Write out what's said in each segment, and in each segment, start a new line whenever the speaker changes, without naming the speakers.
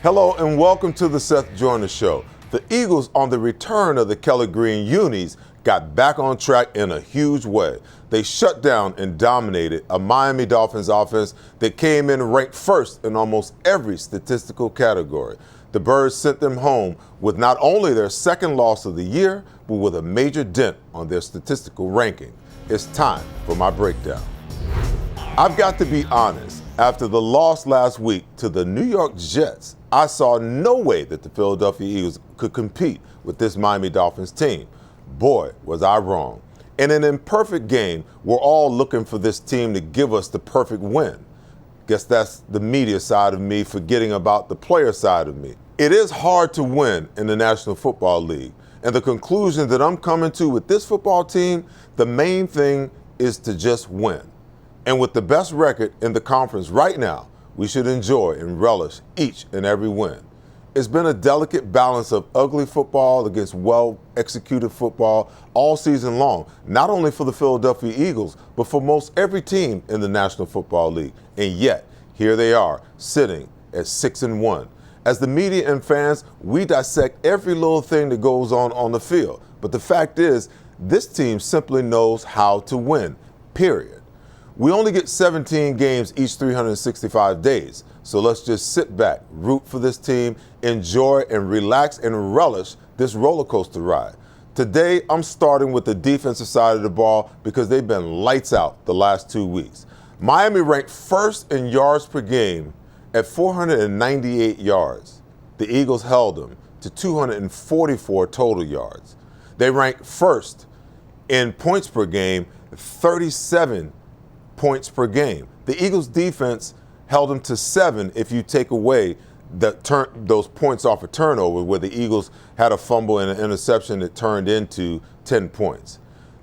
Hello and welcome to the Seth Joyner Show. The Eagles, on the return of the Kelly Green Unis, got back on track in a huge way. They shut down and dominated a Miami Dolphins offense that came in ranked first in almost every statistical category. The Birds sent them home with not only their second loss of the year, but with a major dent on their statistical ranking. It's time for my breakdown. I've got to be honest, after the loss last week to the New York Jets, I saw no way that the Philadelphia Eagles could compete with this Miami Dolphins team. Boy, was I wrong. In an imperfect game, we're all looking for this team to give us the perfect win. Guess that's the media side of me forgetting about the player side of me. It is hard to win in the National Football League. And the conclusion that I'm coming to with this football team, the main thing is to just win. And with the best record in the conference right now, we should enjoy and relish each and every win. It's been a delicate balance of ugly football against well-executed football all season long, not only for the Philadelphia Eagles, but for most every team in the National Football League. And yet, here they are, sitting at 6-1. As the media and fans, we dissect every little thing that goes on the field. But the fact is, this team simply knows how to win, period. We only get 17 games each 365 days, so let's just sit back, root for this team, enjoy and relax and relish this roller coaster ride. Today, I'm starting with the defensive side of the ball because they've been lights out the last 2 weeks. Miami ranked first in yards per game at 498 yards. The Eagles held them to 244 total yards. They ranked first in points per game, 37 points per game. The Eagles defense held them to 7 if you take away those points off a turnover where the Eagles had a fumble and an interception that turned into 10 points.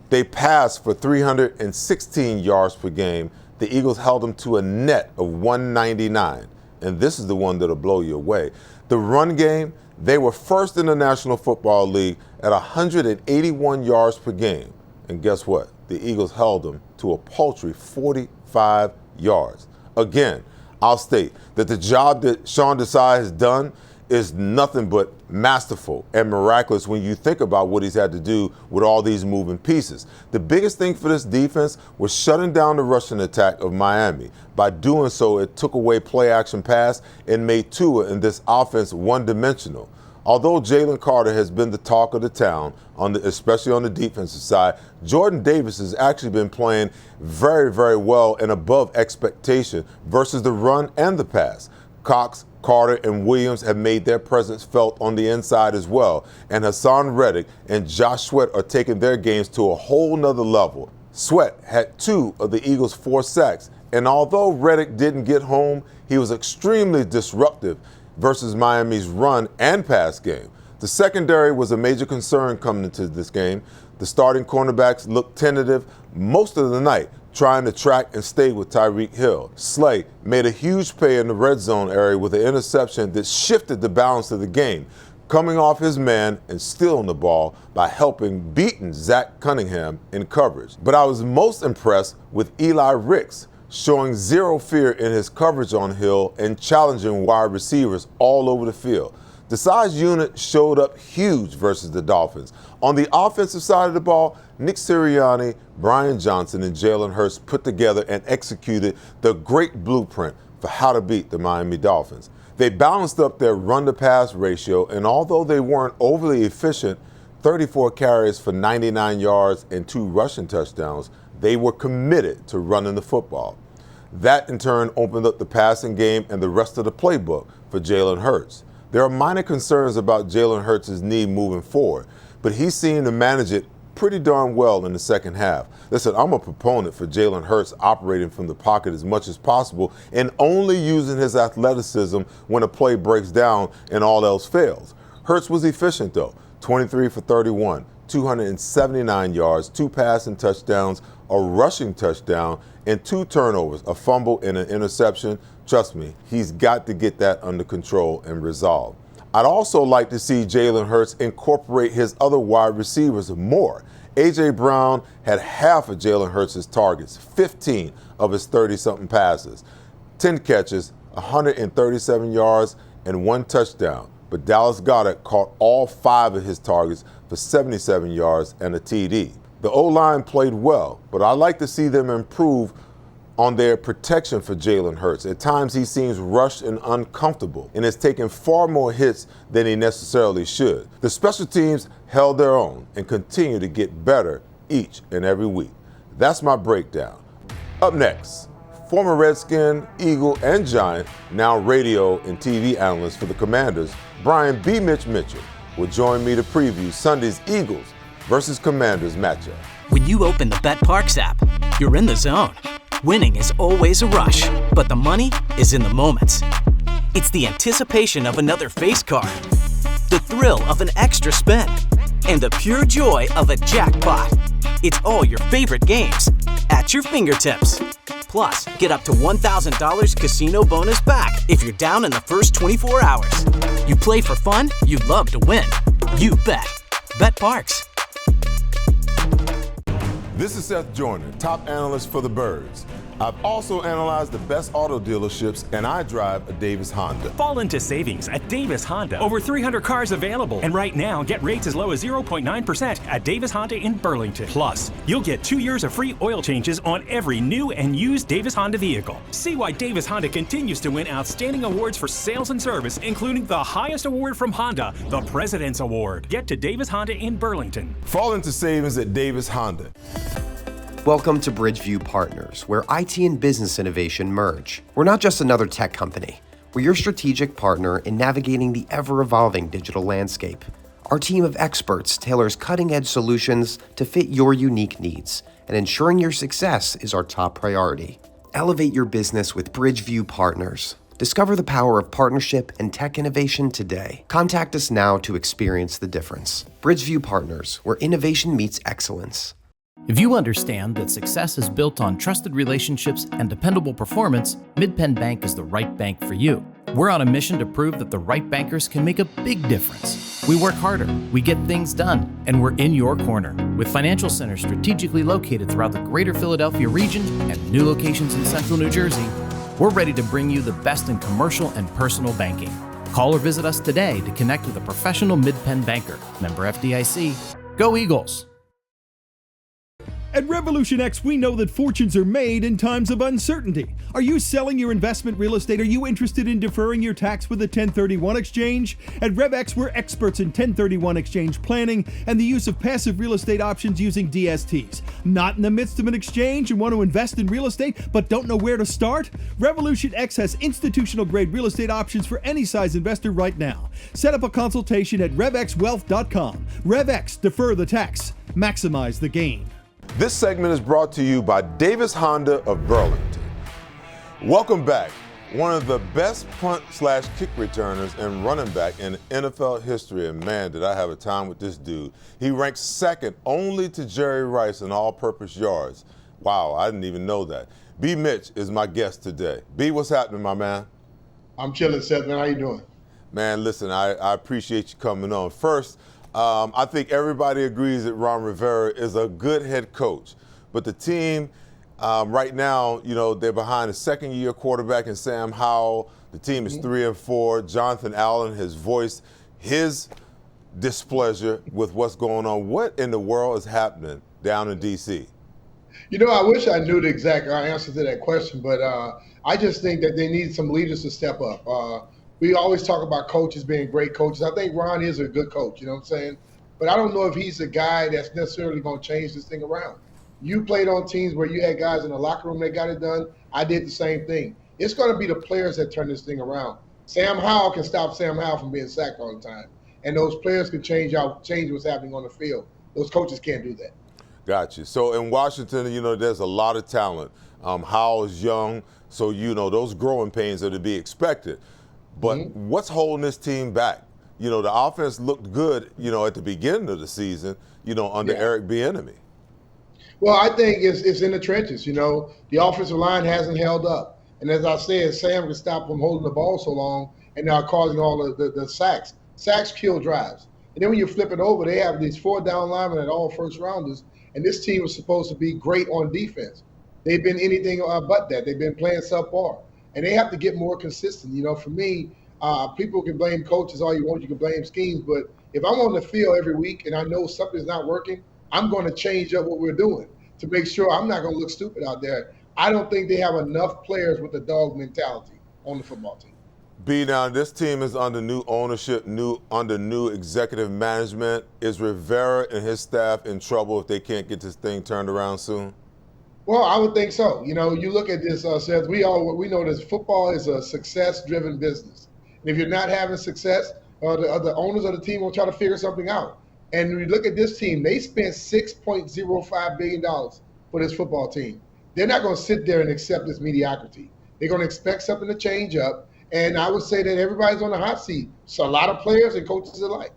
They passed for 316 yards per game. The Eagles held them to a net of 199. And this is the one that'll blow you away. The run game, they were first in the National Football League at 181 yards per game. And guess what? The Eagles held them to a paltry 45 yards. Again, I'll state that the job that Sean Desai has done is nothing but masterful and miraculous when you think about what he's had to do with all these moving pieces. The biggest thing for this defense was shutting down the rushing attack of Miami. By doing so, it took away play action pass and made Tua and this offense one-dimensional. Although Jalen Carter has been the talk of the town, especially on the defensive side, Jordan Davis has actually been playing very, very well and above expectation versus the run and the pass. Cox, Carter, and Williams have made their presence felt on the inside as well. And Hassan Reddick and Josh Sweat are taking their games to a whole nother level. Sweat had 2 of the Eagles' 4 sacks. And although Reddick didn't get home, he was extremely disruptive versus Miami's run and pass game. The secondary was a major concern coming into this game. The starting cornerbacks looked tentative most of the night, trying to track and stay with Tyreek Hill. Slay made a huge play in the red zone area with an interception that shifted the balance of the game, coming off his man and stealing the ball by helping beaten Zach Cunningham in coverage. But I was most impressed with Eli Ricks, showing zero fear in his coverage on Hill and challenging wide receivers all over the field. Desai's unit showed up huge versus the Dolphins. On the offensive side of the ball, Nick Sirianni, Brian Johnson, and Jalen Hurts put together and executed the great blueprint for how to beat the Miami Dolphins. They balanced up their run-to-pass ratio, and although they weren't overly efficient, 34 carries for 99 yards and 2 rushing touchdowns, they were committed to running the football. That, in turn, opened up the passing game and the rest of the playbook for Jalen Hurts. There are minor concerns about Jalen Hurts' knee moving forward, but he seemed to manage it pretty darn well in the second half. Listen, I'm a proponent for Jalen Hurts operating from the pocket as much as possible and only using his athleticism when a play breaks down and all else fails. Hurts was efficient, though, 23 for 31, 279 yards, 2 passing touchdowns, a rushing touchdown, and 2 turnovers, a fumble and an interception. Trust me, he's got to get that under control and resolved. I'd also like to see Jalen Hurts incorporate his other wide receivers more. A.J. Brown had half of Jalen Hurts' targets, 15 of his 30-something passes, 10 catches, 137 yards, and 1 touchdown, but Dallas Goedert caught all 5 of his targets for 77 yards and a TD. The O-line played well, but I'd like to see them improve on their protection for Jalen Hurts. At times he seems rushed and uncomfortable and has taken far more hits than he necessarily should. The special teams held their own and continue to get better each and every week. That's my breakdown. Up next, former Redskin, Eagle, and Giant, now radio and TV analyst for the Commanders, Brian B. Mitch Mitchell, will join me to preview Sunday's Eagles versus Commanders matchup.
When you open the Bet Parks app, you're in the zone. Winning is always a rush, but the money is in the moments. It's the anticipation of another face card, the thrill of an extra spin, and the pure joy of a jackpot. It's all your favorite games at your fingertips. Plus, get up to $1,000 casino bonus back if you're down in the first 24 hours. You play for fun, you love to win. You bet. Bet Parks.
This is Seth Joyner, top analyst for the Birds. I've also analyzed the best auto dealerships, and I drive a Davis Honda.
Fall into savings at Davis Honda. Over 300 cars available. And right now, get rates as low as 0.9% at Davis Honda in Burlington. Plus, you'll get 2 years of free oil changes on every new and used Davis Honda vehicle. See why Davis Honda continues to win outstanding awards for sales and service, including the highest award from Honda, the President's Award. Get to Davis Honda in Burlington.
Fall into savings at Davis Honda.
Welcome to Bridgeview Partners, where IT and business innovation merge. We're not just another tech company. We're your strategic partner in navigating the ever-evolving digital landscape. Our team of experts tailors cutting-edge solutions to fit your unique needs, and ensuring your success is our top priority. Elevate your business with Bridgeview Partners. Discover the power of partnership and tech innovation today. Contact us now to experience the difference. Bridgeview Partners, where innovation meets excellence.
If you understand that success is built on trusted relationships and dependable performance, Mid-Penn Bank is the right bank for you. We're on a mission to prove that the right bankers can make a big difference. We work harder, we get things done, and we're in your corner. With financial centers strategically located throughout the greater Philadelphia region and new locations in central New Jersey, we're ready to bring you the best in commercial and personal banking. Call or visit us today to connect with a professional Mid-Penn banker. Member FDIC. Go Eagles!
At Revolution X, we know that fortunes are made in times of uncertainty. Are you selling your investment real estate? Are you interested in deferring your tax with a 1031 exchange? At RevX, we're experts in 1031 exchange planning and the use of passive real estate options using DSTs. Not in the midst of an exchange and want to invest in real estate but don't know where to start? Revolution X has institutional grade real estate options for any size investor right now. Set up a consultation at RevXWealth.com. RevX, defer the tax, maximize the gain.
This segment is brought to you by Davis Honda of Burlington. Welcome back. One of the best punt/kick returners and running back in NFL history, and man, did I have a time with this dude. He ranks second only to Jerry Rice in all-purpose yards. Wow, I didn't even know that. B. Mitch is my guest today. B, what's happening, my man?
I'm chilling, Seth, man. How you doing?
Man, listen, I appreciate you coming on. First, I think everybody agrees that Ron Rivera is a good head coach, but the team right now, you know, they're behind a second-year quarterback in Sam Howell. The team is 3-4. Jonathan Allen has voiced his displeasure with what's going on. What in the world is happening down in D.C.?
You know, I wish I knew the exact answer to that question, but I just think that they need some leaders to step up. We always talk about coaches being great coaches. I think Ron is a good coach, you know what I'm saying? But I don't know if he's the guy that's necessarily going to change this thing around. You played on teams where you had guys in the locker room that got it done. I did the same thing. It's going to be the players that turn this thing around. Sam Howell can stop Sam Howell from being sacked all the time. And those players can change what's happening on the field. Those coaches can't do that.
Gotcha. So in Washington, you know, there's a lot of talent. Howell is young, so, you know, those growing pains are to be expected. But what's holding this team back? You know, the offense looked good, you know, at the beginning of the season, you know, under Eric Bieniemy.
Well, I think it's in the trenches. You know, the offensive line hasn't held up. And as I said, Sam can stop them holding the ball so long and now causing all the sacks. Sacks kill drives. And then when you flip it over, they have these 4-down linemen at all first rounders. And this team is supposed to be great on defense. They've been anything but that. They've been playing subpar. And they have to get more consistent. You know, for me, People can blame coaches all you want. You can blame schemes. But if I'm on the field every week and I know something's not working, I'm going to change up what we're doing to make sure I'm not going to look stupid out there. I don't think they have enough players with the dog mentality on the football team.
B, now this team is under new ownership, under new executive management. Is Rivera and his staff in trouble if they can't get this thing turned around soon?
Well, I would think so. You know, you look at this, Seth, we know that football is a success-driven business. And if you're not having success, the owners of the team will try to figure something out. And when you look at this team, they spent $6.05 billion for this football team. They're not going to sit there and accept this mediocrity. They're going to expect something to change up. And I would say that everybody's on the hot seat. So a lot of players and coaches alike.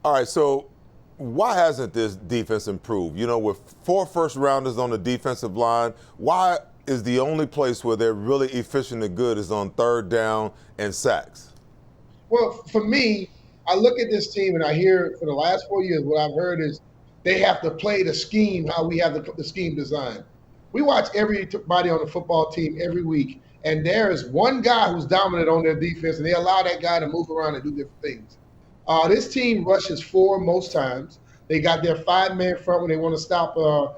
All right, so why hasn't this defense improved? You know, with 4 first-rounders on the defensive line, why is the only place where they're really efficient and good is on 3rd down and sacks?
Well, for me, I look at this team and I hear for the last 4 years, what I've heard is they have to play the scheme how we have the scheme designed. We watch everybody on the football team every week, and there is one guy who's dominant on their defense, and they allow that guy to move around and do different things. This team rushes 4 most times. They got their 5-man front when they want to stop the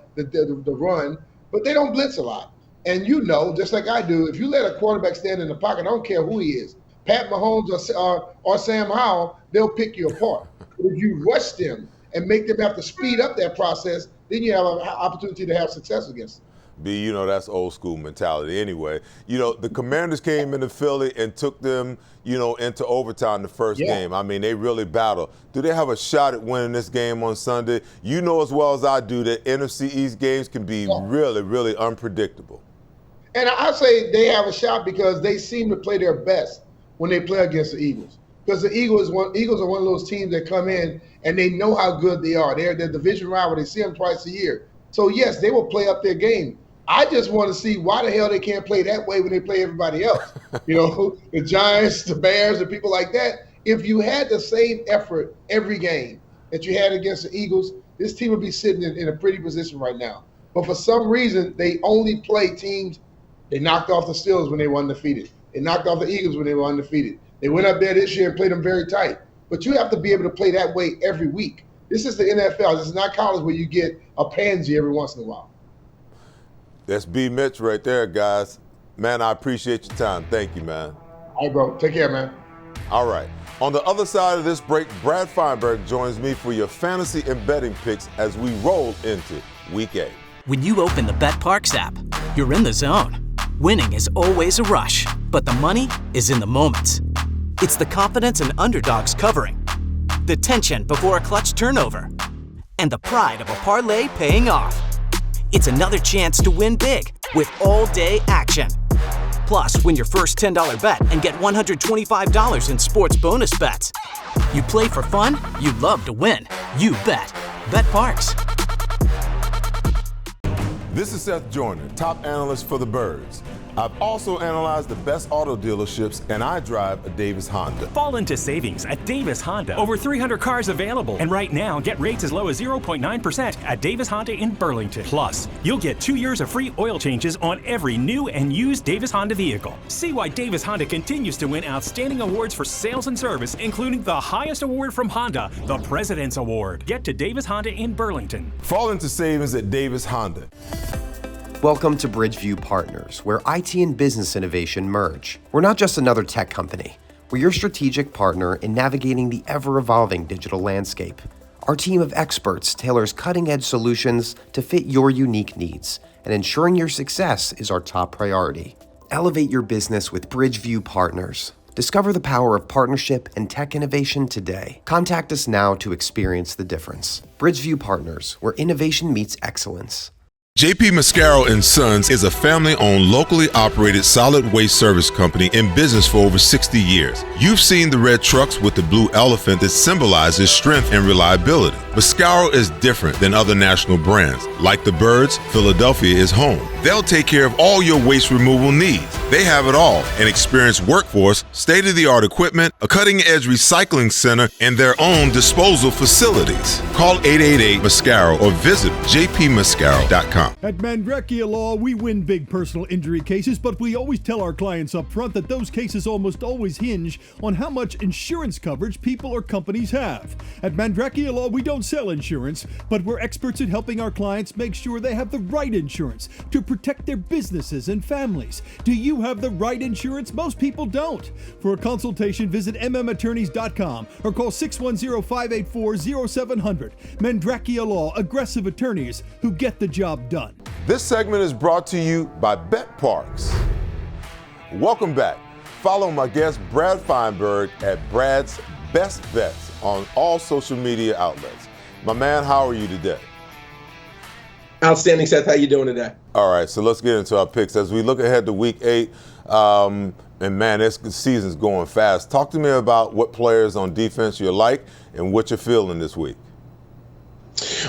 run, but they don't blitz a lot. And you know, just like I do, if you let a quarterback stand in the pocket, I don't care who he is, Pat Mahomes or Sam Howell, they'll pick you apart. But if you rush them and make them have to speed up that process, then you have an opportunity to have success against them.
B, you know, that's old school mentality anyway. You know, the Commanders came into Philly and took them, you know, into overtime the first game. I mean, they really battled. Do they have a shot at winning this game on Sunday? You know as well as I do that NFC East games can be really, really unpredictable.
And I say they have a shot because they seem to play their best when they play against the Eagles. Because the Eagles are one of those teams that come in and they know how good they are. They're the division rival. They see them twice a year. So, yes, they will play up their game. I just want to see why the hell they can't play that way when they play everybody else. You know, the Giants, the Bears, and people like that. If you had the same effort every game that you had against the Eagles, this team would be sitting in a pretty position right now. But for some reason, they only play teams. They knocked off the Steelers when they were undefeated. They knocked off the Eagles when they were undefeated. They went up there this year and played them very tight. But you have to be able to play that way every week. This is the NFL. This is not college where you get a pansy every once in a while.
That's B. Mitch right there, guys. Man, I appreciate your time. Thank you, man.
All right, bro. Take care, man.
All right. On the other side of this break, Brad Feinberg joins me for your fantasy and betting picks as we roll into Week 8.
When you open the BetParks app, you're in the zone. Winning is always a rush, but the money is in the moments. It's the confidence and underdogs covering, the tension before a clutch turnover, and the pride of a parlay paying off. It's another chance to win big with all-day action. Plus, win your first $10 bet and get $125 in sports bonus bets. You play for fun, you love to win. You bet. BetParks.
This is Seth Joyner, top analyst for the Birds. I've also analyzed the best auto dealerships, and I drive a Davis Honda.
Fall into savings at Davis Honda. Over 300 cars available. And right now, get rates as low as 0.9% at Davis Honda in Burlington. Plus, you'll get 2 years of free oil changes on every new and used Davis Honda vehicle. See why Davis Honda continues to win outstanding awards for sales and service, including the highest award from Honda, the President's Award. Get to Davis Honda in Burlington.
Fall into savings at Davis Honda.
Welcome to Bridgeview Partners, where IT and business innovation merge. We're not just another tech company. We're your strategic partner in navigating the ever-evolving digital landscape. Our team of experts tailors cutting-edge solutions to fit your unique needs, and ensuring your success is our top priority. Elevate your business with Bridgeview Partners. Discover the power of partnership and tech innovation today. Contact us now to experience the difference. Bridgeview Partners, where innovation meets excellence.
JP Mascaro & Sons is a family-owned, locally operated solid waste service company in business for over 60 years. You've seen the red trucks with the blue elephant that symbolizes strength and reliability. Mascaro is different than other national brands. Like the Birds, Philadelphia is home. They'll take care of all your waste removal needs. They have it all: an experienced workforce, state-of-the-art equipment, a cutting-edge recycling center, and their own disposal facilities. Call 888-MASCARO or visit jpmascaro.com.
At Mandrecchia Law, we win big personal injury cases, but we always tell our clients up front that those cases almost always hinge on how much insurance coverage people or companies have. At Mandrecchia Law, we don't sell insurance, but we're experts at helping our clients make sure they have the right insurance to protect their businesses and families. Do you have the right insurance? Most people don't. For a consultation, visit mmattorneys.com or call 610-584-0700. Mandrecchia Law, aggressive attorneys who get the job done.
This segment is brought to you by Bet Parks. Welcome back. Follow my guest Brad Feinberg at Brad's Best Bets on all social media outlets. My man, how are you today?
Outstanding, Seth. How you doing today?
All right, so let's get into our picks. As we look ahead to Week 8, and man, this season's going fast. Talk to me about what players on defense you like and what you're feeling this week.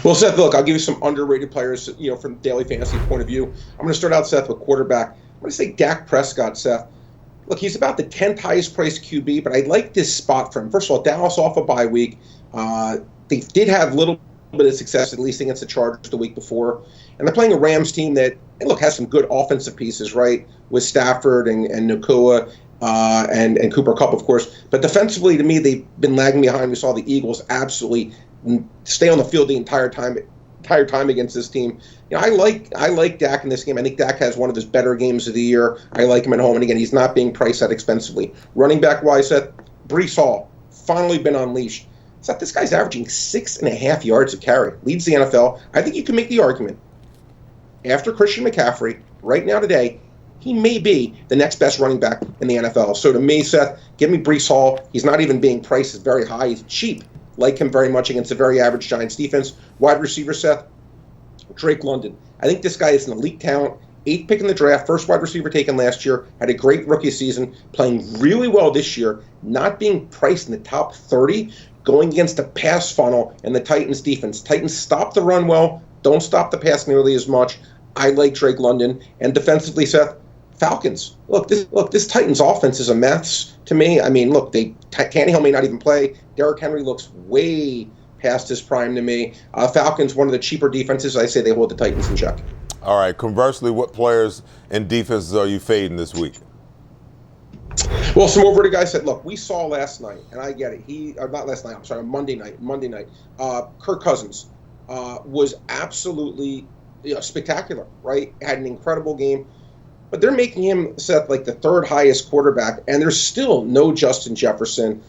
Well, Seth, look, I'll give you some underrated players, from the daily fantasy point of view. I'm going to start out, Seth, with quarterback. I'm going to say Dak Prescott, Seth. Look, he's about the 10th highest priced QB, but I like this spot for him. First of all, Dallas off a bye week. They did have a little bit of success, at least against the Chargers the week before. And they're playing a Rams team that, look, has some good offensive pieces, right, with Stafford and Nakua and Cooper Kupp, of course. But defensively, to me, they've been lagging behind. We saw the Eagles absolutely stay on the field the entire time against this team. I like Dak in this game. I think Dak has one of his better games of the year. I like him at home, and again, he's not being priced that expensively. Running back wise, Seth, Breece Hall finally been unleashed. Seth, this guy's averaging 6.5 yards a carry, leads the NFL. I think you can make the argument after Christian McCaffrey right now today, he may be the next best running back in the NFL. So to me, Seth, give me Breece Hall. He's not even being priced as very high. He's cheap. Like him very much against a very average Giants defense. Wide receiver, Seth, Drake London. I think this guy is an elite talent. 8th pick in the draft, first wide receiver taken last year, had a great rookie season, playing really well this year, not being priced in the top 30, going against the pass funnel and the Titans defense. Titans stop the run well, don't stop the pass nearly as much. I like Drake London. And defensively, Seth, Falcons. Look, this Titans offense is a mess to me. I mean, look, Tannehill may not even play. Derrick Henry looks way past his prime to me. Falcons, one of the cheaper defenses. I say they hold the Titans in check.
All right. Conversely, what players and defenses are you fading this week?
Well, some over-rated guys said, look, we saw last night, and I get it. Not last night, I'm sorry, Monday night. Kirk Cousins was absolutely spectacular, right? Had an incredible game. But they're making him, Seth, like the 3rd highest quarterback, and there's still no Justin Jefferson.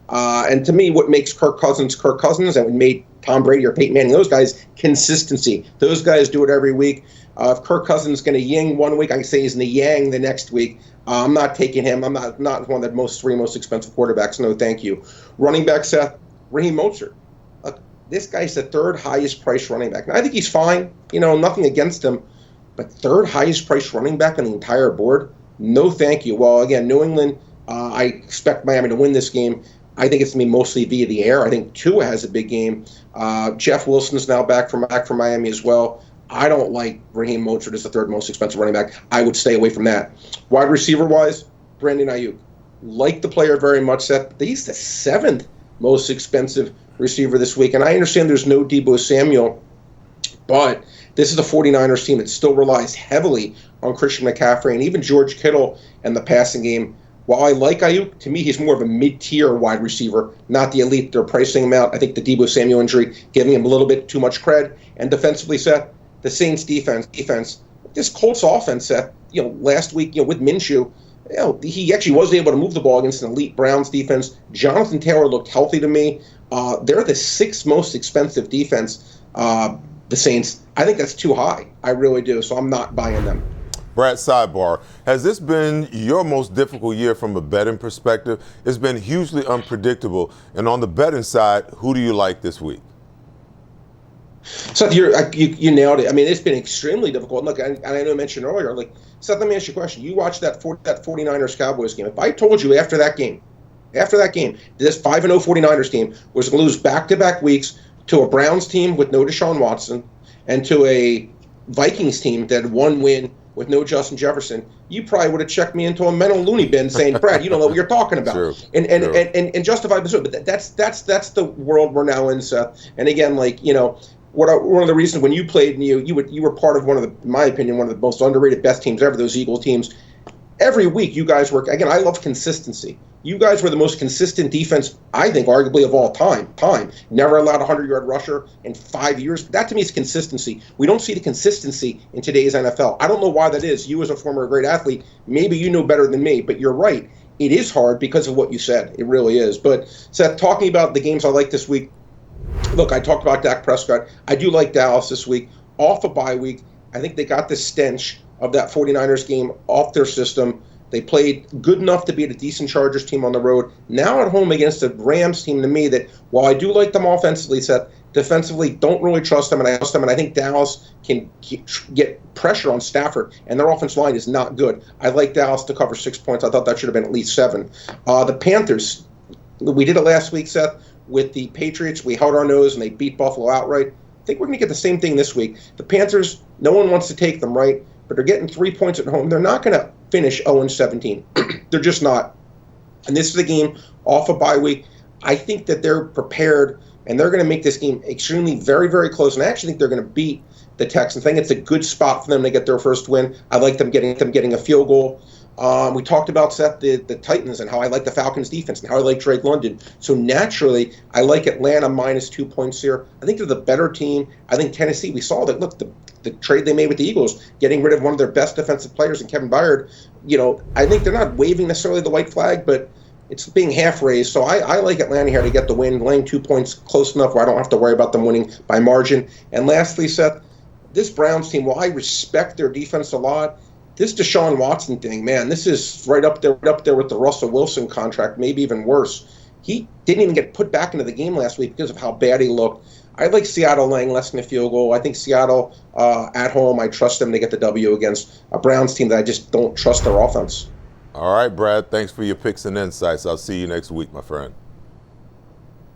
And to me, what makes Kirk Cousins, and what made Tom Brady or Peyton Manning, those guys, consistency. Those guys do it every week. If Kirk Cousins is going to ying one week, I can say he's in the yang the next week. I'm not taking him. I'm not one of the three most expensive quarterbacks. No, thank you. Running back, Seth, Raheem Mostert. This guy's the 3rd highest priced running back. Now, I think he's fine. Nothing against him. But 3rd highest priced running back on the entire board? No, thank you. Well, again, New England, I expect Miami to win this game. I think it's going to be mostly via the air. I think Tua has a big game. Jeff Wilson's now back from Miami as well. I don't like Raheem Mostert as the 3rd most expensive running back. I would stay away from that. Wide receiver-wise, Brandon Ayuk. Like the player very much, Seth. He's the 7th most expensive receiver this week. And I understand there's no Deebo Samuel, but this is a 49ers team that still relies heavily on Christian McCaffrey and even George Kittle in the passing game. While I like Ayuk, to me he's more of a mid-tier wide receiver, not the elite they're pricing him out. I think the Deebo Samuel injury giving him a little bit too much cred. And defensively, Seth, the Saints defense, this Colts offense, Seth, last week, with Minshew, he actually was able to move the ball against an elite Browns defense. Jonathan Taylor looked healthy to me. They're the 6th most expensive defense, the Saints. I think that's too high. I really do. So I'm not buying them.
Brad, sidebar. Has this been your most difficult year from a betting perspective? It's been hugely unpredictable. And on the betting side, who do you like this week?
Seth, you nailed it. I mean, it's been extremely difficult. Look, and I know I mentioned earlier, Seth, let me ask you a question. You watched that 49ers-Cowboys game. If I told you after that game, this 5-0 49ers team was going to lose back-to-back weeks to a Browns team with no Deshaun Watson and to a Vikings team that had one win with no Justin Jefferson, you probably would have checked me into a mental loony bin saying, Brad, you don't know what you're talking about.
True.
And justified this. But that's the world we're now in, Seth. And again, one of the reasons when you played, and you were part of one of the, in my opinion, one of the most underrated best teams ever, those Eagles teams. Every week you guys work, again, I love consistency. You guys were the most consistent defense, I think, arguably of all time. Never allowed a 100-yard rusher in 5 years. That to me is consistency. We don't see the consistency in today's NFL. I don't know why that is. You as a former great athlete, maybe you know better than me, but you're right. It is hard because of what you said. It really is. But Seth, talking about the games I like this week, look, I talked about Dak Prescott. I do like Dallas this week. Off a bye week, I think they got the stench of that 49ers game off their system. They played good enough to beat a decent Chargers team on the road. Now at home against a Rams team, to me, that while I do like them offensively, Seth, defensively don't really trust them, and I trust them, and I think Dallas can get pressure on Stafford, and their offensive line is not good. I like Dallas to cover 6 points. I thought that should have been at least 7. The Panthers, we did it last week, Seth, with the Patriots. We held our nose, and they beat Buffalo outright. I think we're going to get the same thing this week. The Panthers, no one wants to take them, right? But they're getting 3 points at home. They're not going to finish 0-17. They're just not. And this is a game off a bye week. I think that they're prepared, and they're going to make this game extremely very, very close. And I actually think they're going to beat the Texans. I think it's a good spot for them to get their first win. I like them getting a field goal. We talked about, Seth, the Titans and how I like the Falcons' defense and how I like Drake London. So naturally, I like Atlanta minus 2 points here. I think they're the better team. I think Tennessee, we saw that, look, the trade they made with the Eagles, getting rid of one of their best defensive players in Kevin Byard, I think they're not waving necessarily the white flag, but it's being half raised. So I like Atlanta here to get the win, laying 2 points close enough where I don't have to worry about them winning by margin. And lastly, Seth, this Browns team, while I respect their defense a lot, this Deshaun Watson thing, man, this is right up there with the Russell Wilson contract, maybe even worse. He didn't even get put back into the game last week because of how bad he looked. I like Seattle laying less than a field goal. I think Seattle at home, I trust them to get the W against a Browns team that I just don't trust their offense.
All right, Brad, thanks for your picks and insights. I'll see you next week, my friend.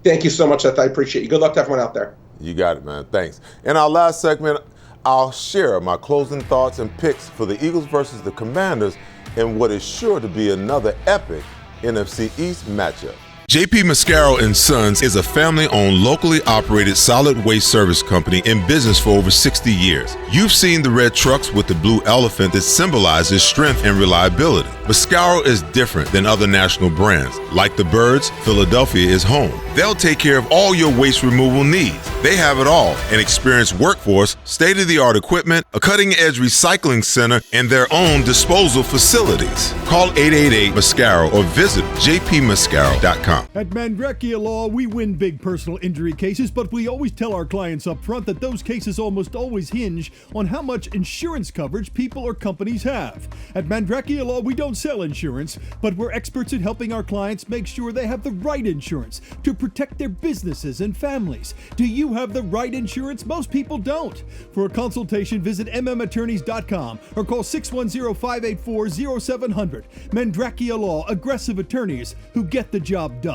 Thank you so much, Seth. I appreciate you. Good luck to everyone out there.
You got it, man. Thanks. In our last segment, I'll share my closing thoughts and picks for the Eagles versus the Commanders in what is sure to be another epic NFC East matchup. JP Mascaro & Sons is a family-owned, locally operated solid waste service company in business for over 60 years. You've seen the red trucks with the blue elephant that symbolizes strength and reliability. Mascaro is different than other national brands. Like the birds, Philadelphia is home. They'll take care of all your waste removal needs. They have it all: an experienced workforce, state-of-the-art equipment, a cutting-edge recycling center, and their own disposal facilities. Call 888-MASCARO or visit jpmascaro.com.
At Mandrecchia Law, we win big personal injury cases, but we always tell our clients up front that those cases almost always hinge on how much insurance coverage people or companies have. At Mandrecchia Law, we don't sell insurance, but we're experts in helping our clients make sure they have the right insurance to protect their businesses and families. Do you have the right insurance? Most people don't. For a consultation, visit mmattorneys.com or call 610-584-0700. Mandrecchia Law, aggressive attorneys who get the job done.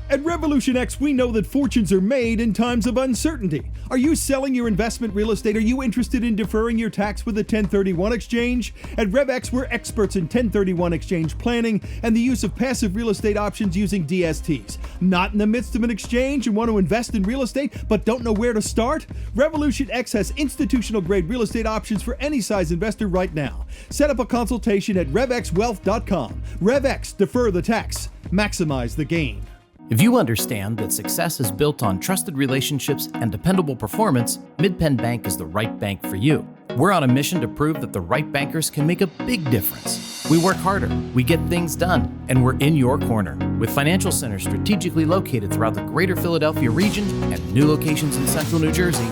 At Revolution X, we know that fortunes are made in times of uncertainty. Are you selling your investment real estate? Are you interested in deferring your tax with a 1031 exchange? At RevX, we're experts in 1031 exchange planning and the use of passive real estate options using DSTs. Not in the midst of an exchange and want to invest in real estate but don't know where to start? Revolution X has institutional-grade real estate options for any size investor right now. Set up a consultation at RevXWealth.com. RevX, defer the tax, maximize the gain.
If you understand that success is built on trusted relationships and dependable performance, Mid-Penn Bank is the right bank for you. We're on a mission to prove that the right bankers can make a big difference. We work harder, we get things done, and we're in your corner. With financial centers strategically located throughout the greater Philadelphia region and new locations in central New Jersey,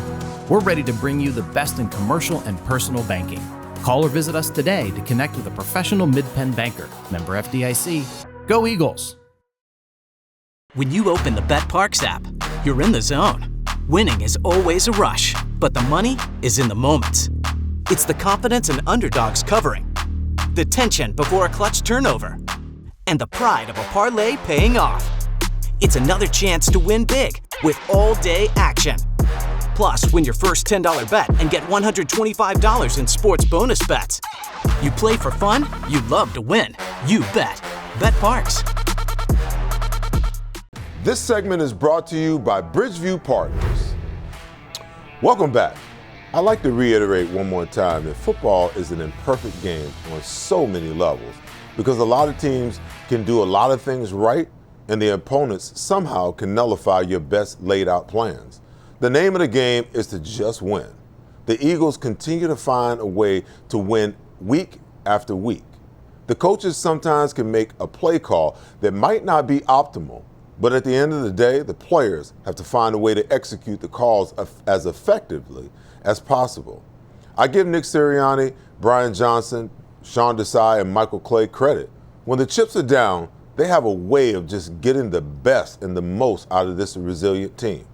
we're ready to bring you the best in commercial and personal banking. Call or visit us today to connect with a professional Mid-Penn banker. Member FDIC. Go Eagles!
When you open the BetParks app, you're in the zone. Winning is always a rush, but the money is in the moments. It's the confidence and underdogs covering, the tension before a clutch turnover, and the pride of a parlay paying off. It's another chance to win big with all-day action. Plus, win your first $10 bet and get $125 in sports bonus bets. You play for fun, you love to win. You bet. BetParks.
This segment is brought to you by Bridgeview Partners. Welcome back. I'd like to reiterate one more time that football is an imperfect game on so many levels because a lot of teams can do a lot of things right and the opponents somehow can nullify your best laid out plans. The name of the game is to just win. The Eagles continue to find a way to win week after week. The coaches sometimes can make a play call that might not be optimal, but at the end of the day, the players have to find a way to execute the calls as effectively as possible. I give Nick Sirianni, Brian Johnson, Sean Desai, and Michael Clay credit. When the chips are down, they have a way of just getting the best and the most out of this resilient team.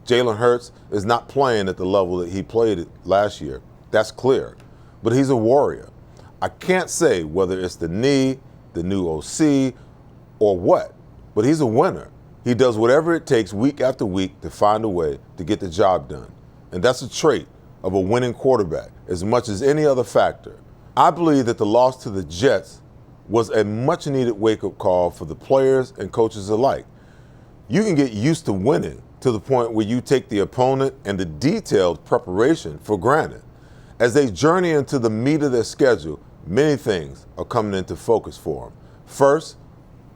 Jalen Hurts is not playing at the level that he played at last year. That's clear. But he's a warrior. I can't say whether it's the knee, the new OC, or what, but he's a winner. He does whatever it takes week after week to find a way to get the job done. And that's a trait of a winning quarterback as much as any other factor. I believe that the loss to the Jets was a much-needed wake-up call for the players and coaches alike. You can get used to winning to the point where you take the opponent and the detailed preparation for granted. As they journey into the meat of their schedule, many things are coming into focus for them. First,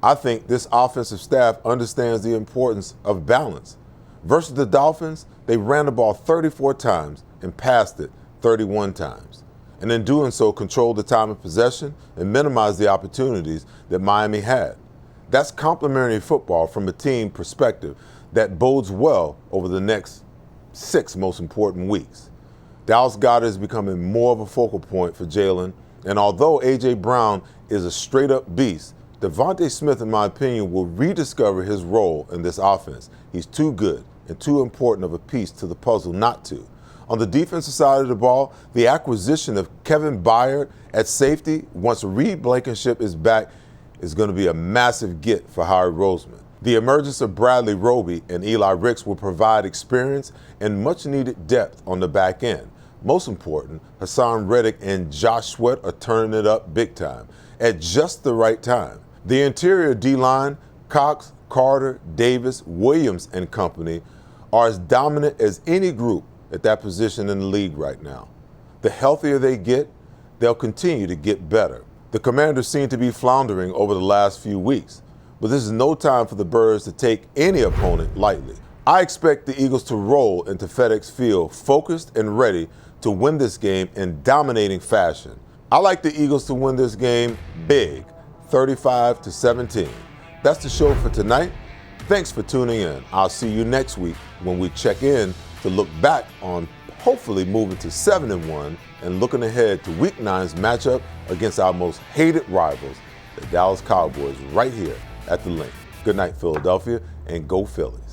I think this offensive staff understands the importance of balance. Versus the Dolphins, they ran the ball 34 times and passed it 31 times. And in doing so, controlled the time of possession and minimized the opportunities that Miami had. That's complementary football from a team perspective that bodes well over the next 6 most important weeks. Dallas Goedert is becoming more of a focal point for Jalen, and although A.J. Brown is a straight-up beast, Devontae Smith, in my opinion, will rediscover his role in this offense. He's too good and too important of a piece to the puzzle not to. On the defensive side of the ball, the acquisition of Kevin Byard at safety, once Reed Blankenship is back, is going to be a massive get for Howard Roseman. The emergence of Bradley Roby and Eli Ricks will provide experience and much-needed depth on the back end. Most important, Hassan Reddick and Josh Sweat are turning it up big time at just the right time. The interior D-line, Cox, Carter, Davis, Williams, and company are as dominant as any group at that position in the league right now. The healthier they get, they'll continue to get better. The Commanders seem to be floundering over the last few weeks, but this is no time for the Birds to take any opponent lightly. I expect the Eagles to roll into FedEx Field focused and ready to win this game in dominating fashion. I like the Eagles to win this game big, 35-17. That's the show for tonight. Thanks for tuning in. I'll see you next week when we check in to look back on hopefully moving to 7-1 and looking ahead to Week 9's matchup against our most hated rivals, the Dallas Cowboys, right here at the Link. Good night, Philadelphia, and go Phillies.